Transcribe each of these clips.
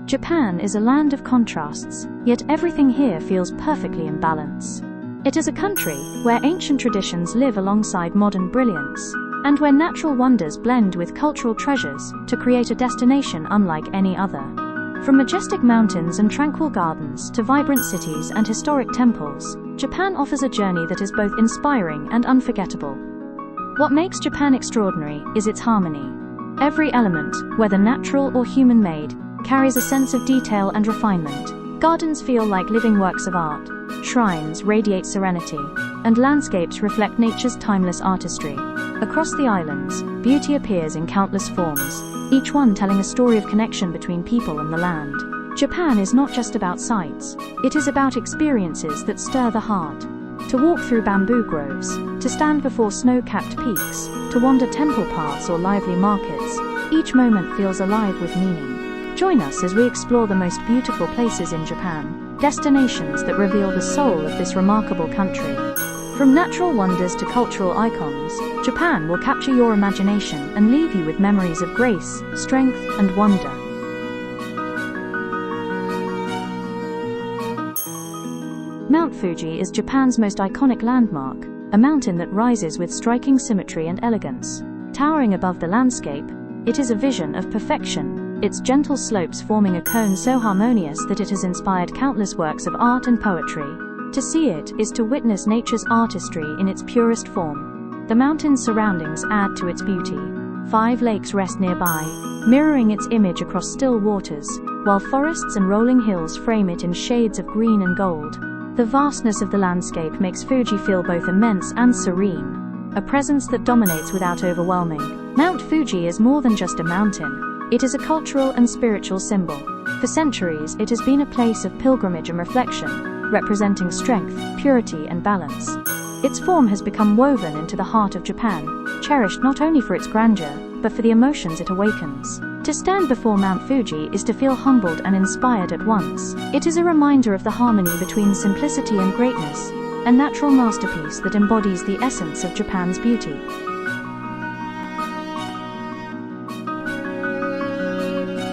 Japan is a land of contrasts, yet everything here feels perfectly in balance. It is a country where ancient traditions live alongside modern brilliance, and where natural wonders blend with cultural treasures to create a destination unlike any other. From majestic mountains and tranquil gardens to vibrant cities and historic temples, Japan offers a journey that is both inspiring and unforgettable. What makes Japan extraordinary is its harmony. Every element, whether natural or human-made, carries a sense of detail and refinement. Gardens feel like living works of art, shrines radiate serenity, and landscapes reflect nature's timeless artistry. Across the islands, beauty appears in countless forms, each one telling a story of connection between people and the land. Japan is not just about sights, it is about experiences that stir the heart. To walk through bamboo groves, to stand before snow-capped peaks, to wander temple paths or lively markets, each moment feels alive with meaning. Join us as we explore the most beautiful places in Japan, destinations that reveal the soul of this remarkable country. From natural wonders to cultural icons, Japan will capture your imagination and leave you with memories of grace, strength, and wonder. Mount Fuji is Japan's most iconic landmark, a mountain that rises with striking symmetry and elegance. Towering above the landscape, it is a vision of perfection, its gentle slopes forming a cone so harmonious that it has inspired countless works of art and poetry. To see it is to witness nature's artistry in its purest form. The mountain's surroundings add to its beauty. 5 lakes rest nearby, mirroring its image across still waters, while forests and rolling hills frame it in shades of green and gold. The vastness of the landscape makes Fuji feel both immense and serene, a presence that dominates without overwhelming. Mount Fuji is more than just a mountain. It is a cultural and spiritual symbol. For centuries, it has been a place of pilgrimage and reflection, representing strength, purity, and balance. Its form has become woven into the heart of Japan, cherished not only for its grandeur, but for the emotions it awakens. To stand before Mount Fuji is to feel humbled and inspired at once. It is a reminder of the harmony between simplicity and greatness, a natural masterpiece that embodies the essence of Japan's beauty.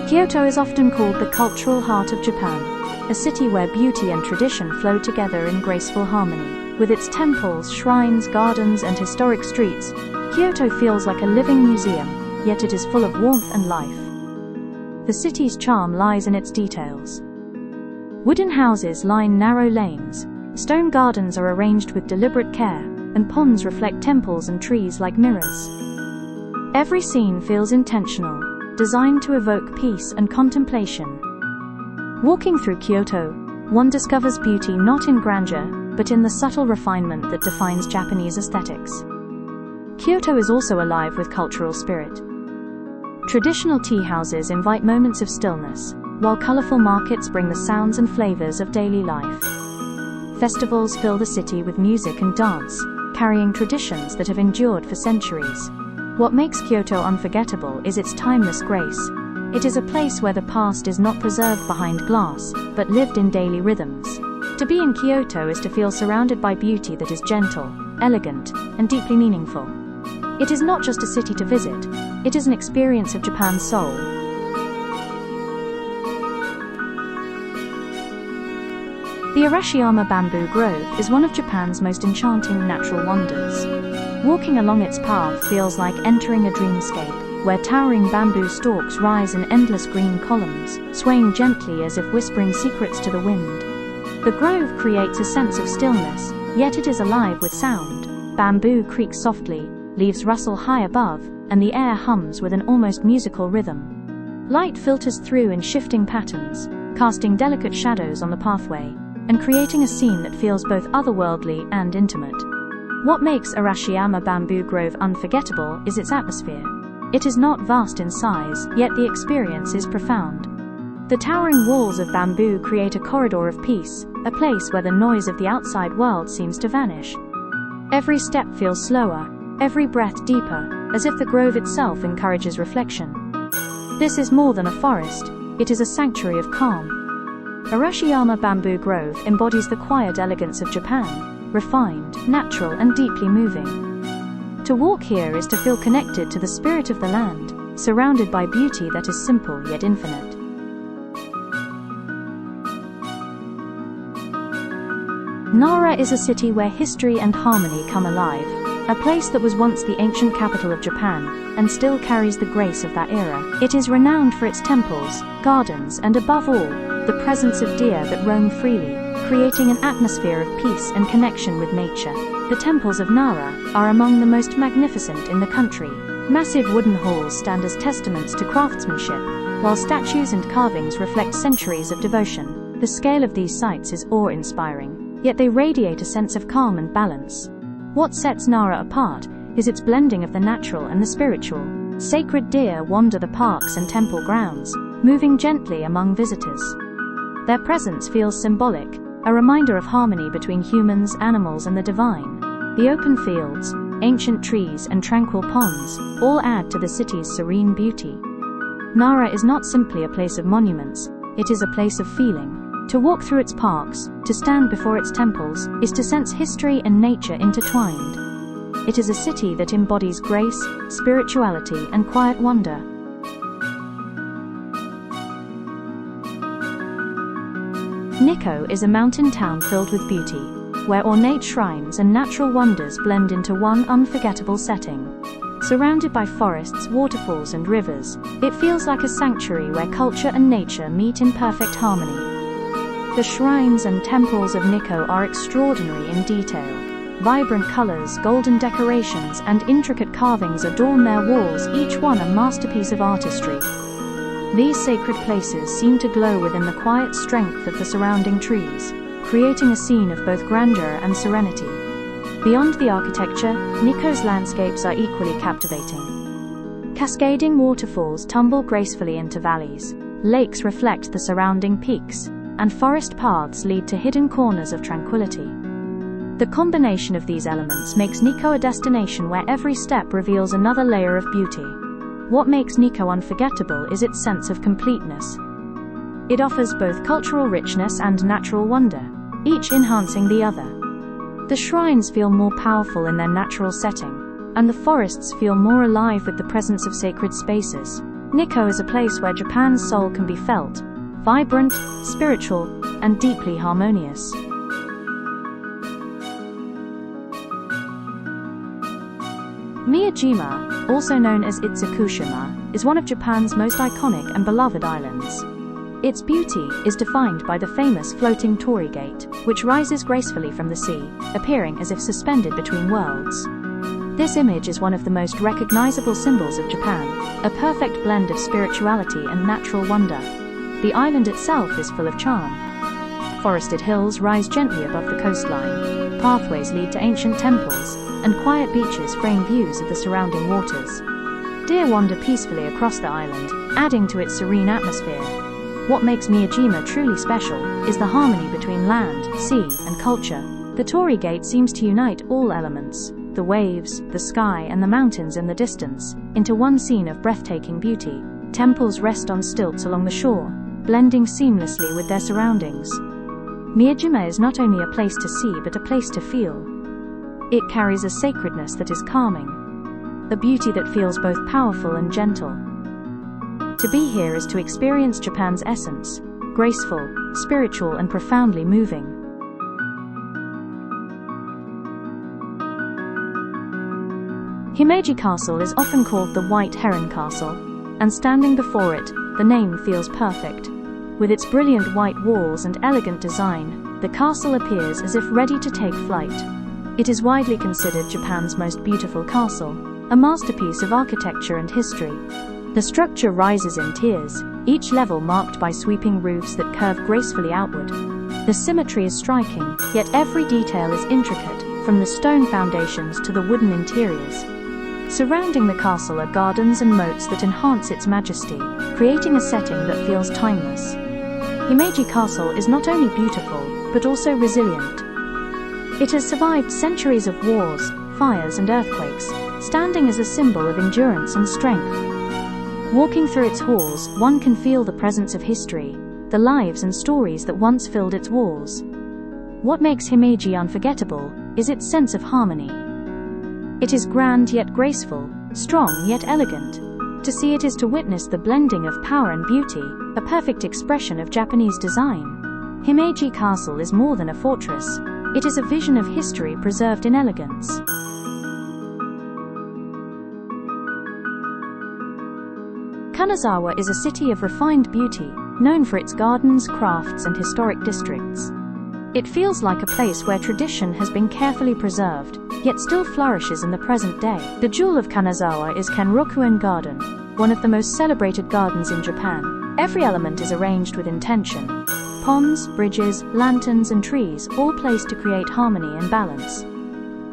Kyoto is often called the cultural heart of Japan, a city where beauty and tradition flow together in graceful harmony. With its temples, shrines, gardens, and historic streets, Kyoto feels like a living museum, yet it is full of warmth and life. The city's charm lies in its details. Wooden houses line narrow lanes, stone gardens are arranged with deliberate care, and ponds reflect temples and trees like mirrors. Every scene feels intentional, designed to evoke peace and contemplation. Walking through Kyoto, one discovers beauty not in grandeur, but in the subtle refinement that defines Japanese aesthetics. Kyoto is also alive with cultural spirit. Traditional tea houses invite moments of stillness, while colorful markets bring the sounds and flavors of daily life. Festivals fill the city with music and dance, carrying traditions that have endured for centuries. What makes Kyoto unforgettable is its timeless grace. It is a place where the past is not preserved behind glass, but lived in daily rhythms. To be in Kyoto is to feel surrounded by beauty that is gentle, elegant, and deeply meaningful. It is not just a city to visit, it is an experience of Japan's soul. The Arashiyama Bamboo Grove is one of Japan's most enchanting natural wonders. Walking along its path feels like entering a dreamscape, where towering bamboo stalks rise in endless green columns, swaying gently as if whispering secrets to the wind. The grove creates a sense of stillness, yet it is alive with sound. Bamboo creaks softly, leaves rustle high above, and the air hums with an almost musical rhythm. Light filters through in shifting patterns, casting delicate shadows on the pathway, and creating a scene that feels both otherworldly and intimate. What makes Arashiyama Bamboo Grove unforgettable is its atmosphere. It is not vast in size, yet the experience is profound. The towering walls of bamboo create a corridor of peace, a place where the noise of the outside world seems to vanish. Every step feels slower, every breath deeper, as if the grove itself encourages reflection. This is more than a forest, it is a sanctuary of calm. Arashiyama Bamboo Grove embodies the quiet elegance of Japan, refined, natural, and deeply moving. To walk here is to feel connected to the spirit of the land, surrounded by beauty that is simple yet infinite. Nara is a city where history and harmony come alive, a place that was once the ancient capital of Japan, and still carries the grace of that era. It is renowned for its temples, gardens, and above all, the presence of deer that roam freely, creating an atmosphere of peace and connection with nature. The temples of Nara are among the most magnificent in the country. Massive wooden halls stand as testaments to craftsmanship, while statues and carvings reflect centuries of devotion. The scale of these sites is awe-inspiring, yet they radiate a sense of calm and balance. What sets Nara apart is its blending of the natural and the spiritual. Sacred deer wander the parks and temple grounds, moving gently among visitors. Their presence feels symbolic, a reminder of harmony between humans, animals, and the divine. The open fields, ancient trees, and tranquil ponds all add to the city's serene beauty. Nara is not simply a place of monuments, it is a place of feeling. To walk through its parks, to stand before its temples, is to sense history and nature intertwined. It is a city that embodies grace, spirituality, and quiet wonder. Nikko is a mountain town filled with beauty, where ornate shrines and natural wonders blend into one unforgettable setting. Surrounded by forests, waterfalls, and rivers, it feels like a sanctuary where culture and nature meet in perfect harmony. The shrines and temples of Nikko are extraordinary in detail. Vibrant colors, golden decorations, and intricate carvings adorn their walls, each one a masterpiece of artistry. These sacred places seem to glow within the quiet strength of the surrounding trees, creating a scene of both grandeur and serenity. Beyond the architecture, Nikko's landscapes are equally captivating. Cascading waterfalls tumble gracefully into valleys, lakes reflect the surrounding peaks, and forest paths lead to hidden corners of tranquility. The combination of these elements makes Nikko a destination where every step reveals another layer of beauty. What makes Nikko unforgettable is its sense of completeness. It offers both cultural richness and natural wonder, each enhancing the other. The shrines feel more powerful in their natural setting, and the forests feel more alive with the presence of sacred spaces. Nikko is a place where Japan's soul can be felt, vibrant, spiritual, and deeply harmonious. Miyajima, also known as Itsukushima, is one of Japan's most iconic and beloved islands. Its beauty is defined by the famous floating torii gate, which rises gracefully from the sea, appearing as if suspended between worlds. This image is one of the most recognizable symbols of Japan, a perfect blend of spirituality and natural wonder. The island itself is full of charm. Forested hills rise gently above the coastline, pathways lead to ancient temples, and quiet beaches frame views of the surrounding waters. Deer wander peacefully across the island, adding to its serene atmosphere. What makes Miyajima truly special is the harmony between land, sea, and culture. The torii gate seems to unite all elements, the waves, the sky, and the mountains in the distance, into one scene of breathtaking beauty. Temples rest on stilts along the shore, blending seamlessly with their surroundings. Miyajima is not only a place to see but a place to feel. It carries a sacredness that is calming, a beauty that feels both powerful and gentle. To be here is to experience Japan's essence, graceful, spiritual, and profoundly moving. Himeji Castle is often called the White Heron Castle, and standing before it, the name feels perfect. With its brilliant white walls and elegant design, the castle appears as if ready to take flight. It is widely considered Japan's most beautiful castle, a masterpiece of architecture and history. The structure rises in tiers, each level marked by sweeping roofs that curve gracefully outward. The symmetry is striking, yet every detail is intricate, from the stone foundations to the wooden interiors. Surrounding the castle are gardens and moats that enhance its majesty, creating a setting that feels timeless. Himeji Castle is not only beautiful, but also resilient. It has survived centuries of wars, fires, and earthquakes, standing as a symbol of endurance and strength. Walking through its halls, one can feel the presence of history, the lives and stories that once filled its walls. What makes Himeji unforgettable is its sense of harmony. It is grand yet graceful, strong yet elegant. To see it is to witness the blending of power and beauty, a perfect expression of Japanese design. Himeji Castle is more than a fortress. It is a vision of history preserved in elegance. Kanazawa is a city of refined beauty, known for its gardens, crafts, and historic districts. It feels like a place where tradition has been carefully preserved, yet still flourishes in the present day. The jewel of Kanazawa is Kenrokuen Garden, one of the most celebrated gardens in Japan. Every element is arranged with intention. Ponds, bridges, lanterns, and trees, all placed to create harmony and balance.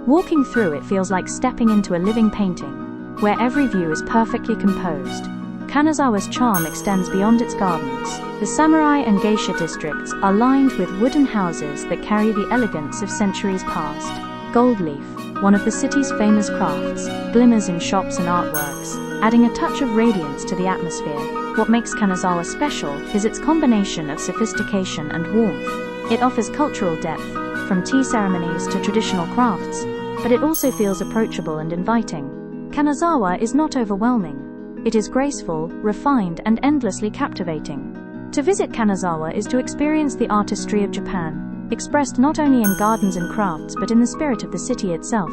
Walking through it feels like stepping into a living painting, where every view is perfectly composed. Kanazawa's charm extends beyond its gardens. The samurai and geisha districts are lined with wooden houses that carry the elegance of centuries past. Gold leaf, one of the city's famous crafts, glimmers in shops and artworks, adding a touch of radiance to the atmosphere. What makes Kanazawa special is its combination of sophistication and warmth. It offers cultural depth, from tea ceremonies to traditional crafts, but it also feels approachable and inviting. Kanazawa is not overwhelming. It is graceful, refined, and endlessly captivating. To visit Kanazawa is to experience the artistry of Japan, expressed not only in gardens and crafts but in the spirit of the city itself.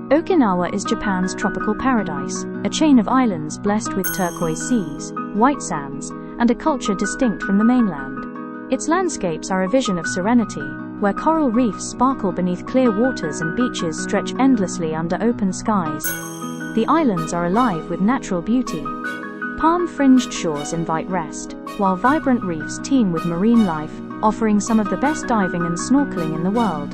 Okinawa is Japan's tropical paradise, a chain of islands blessed with turquoise seas, white sands, and a culture distinct from the mainland. Its landscapes are a vision of serenity, where coral reefs sparkle beneath clear waters and beaches stretch endlessly under open skies. The islands are alive with natural beauty. Palm-fringed shores invite rest, while vibrant reefs teem with marine life, offering some of the best diving and snorkeling in the world.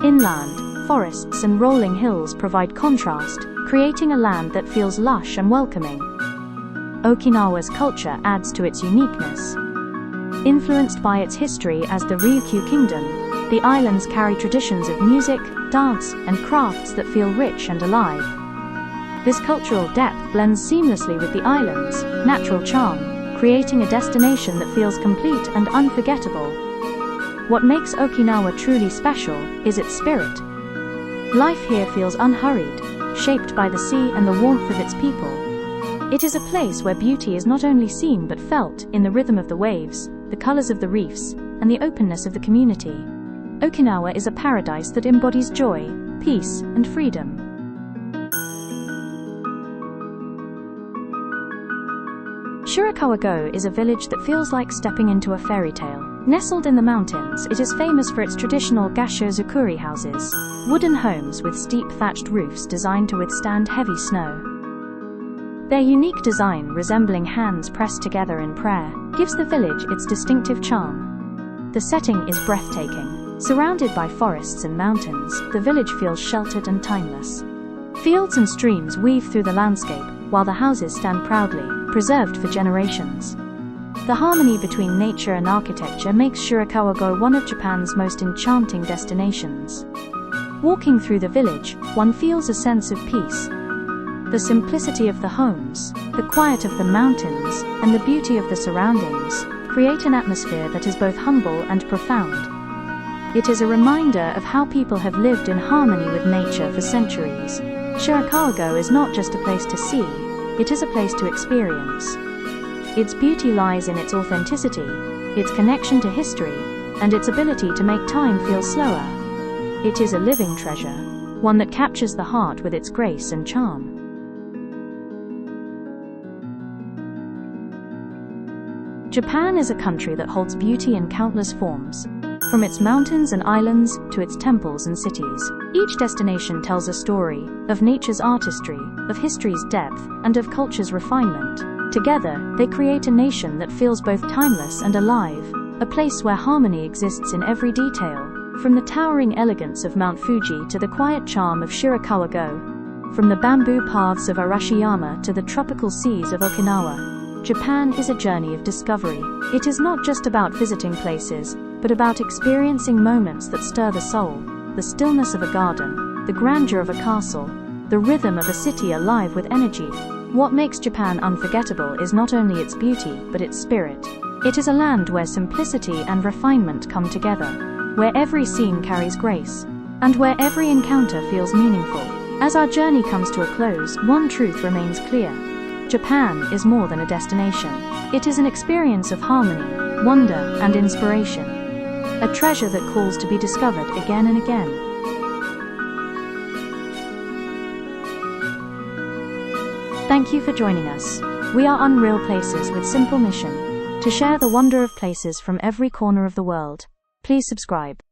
Inland, forests and rolling hills provide contrast, creating a land that feels lush and welcoming. Okinawa's culture adds to its uniqueness. Influenced by its history as the Ryukyu Kingdom, the islands carry traditions of music, dance, and crafts that feel rich and alive. This cultural depth blends seamlessly with the island's natural charm, creating a destination that feels complete and unforgettable. What makes Okinawa truly special is its spirit. Life here feels unhurried, shaped by the sea and the warmth of its people. It is a place where beauty is not only seen but felt in the rhythm of the waves, the colors of the reefs, and the openness of the community. Okinawa is a paradise that embodies joy, peace, and freedom. Shirakawa-Go is a village that feels like stepping into a fairy tale. Nestled in the mountains, it is famous for its traditional gassho-zukuri houses, wooden homes with steep thatched roofs designed to withstand heavy snow. Their unique design, resembling hands pressed together in prayer, gives the village its distinctive charm. The setting is breathtaking. Surrounded by forests and mountains, the village feels sheltered and timeless. Fields and streams weave through the landscape, while the houses stand proudly, preserved for generations. The harmony between nature and architecture makes Shirakawa-Go one of Japan's most enchanting destinations. Walking through the village, one feels a sense of peace. The simplicity of the homes, the quiet of the mountains, and the beauty of the surroundings create an atmosphere that is both humble and profound. It is a reminder of how people have lived in harmony with nature for centuries. Shirakawa-Go is not just a place to see, it is a place to experience. Its beauty lies in its authenticity, its connection to history, and its ability to make time feel slower. It is a living treasure, one that captures the heart with its grace and charm. Japan is a country that holds beauty in countless forms, from its mountains and islands to its temples and cities. Each destination tells a story of nature's artistry, of history's depth, and of culture's refinement. Together, they create a nation that feels both timeless and alive, a place where harmony exists in every detail, from the towering elegance of Mount Fuji to the quiet charm of Shirakawa-Go, from the bamboo paths of Arashiyama to the tropical seas of Okinawa. Japan is a journey of discovery. It is not just about visiting places, but about experiencing moments that stir the soul, the stillness of a garden, the grandeur of a castle, the rhythm of a city alive with energy. What makes Japan unforgettable is not only its beauty, but its spirit. It is a land where simplicity and refinement come together, where every scene carries grace, and where every encounter feels meaningful. As our journey comes to a close, one truth remains clear. Japan is more than a destination. It is an experience of harmony, wonder, and inspiration. A treasure that calls to be discovered again and again. Thank you for joining us. We are Unreal Places with simple mission to share the wonder of places from every corner of the world. Please subscribe.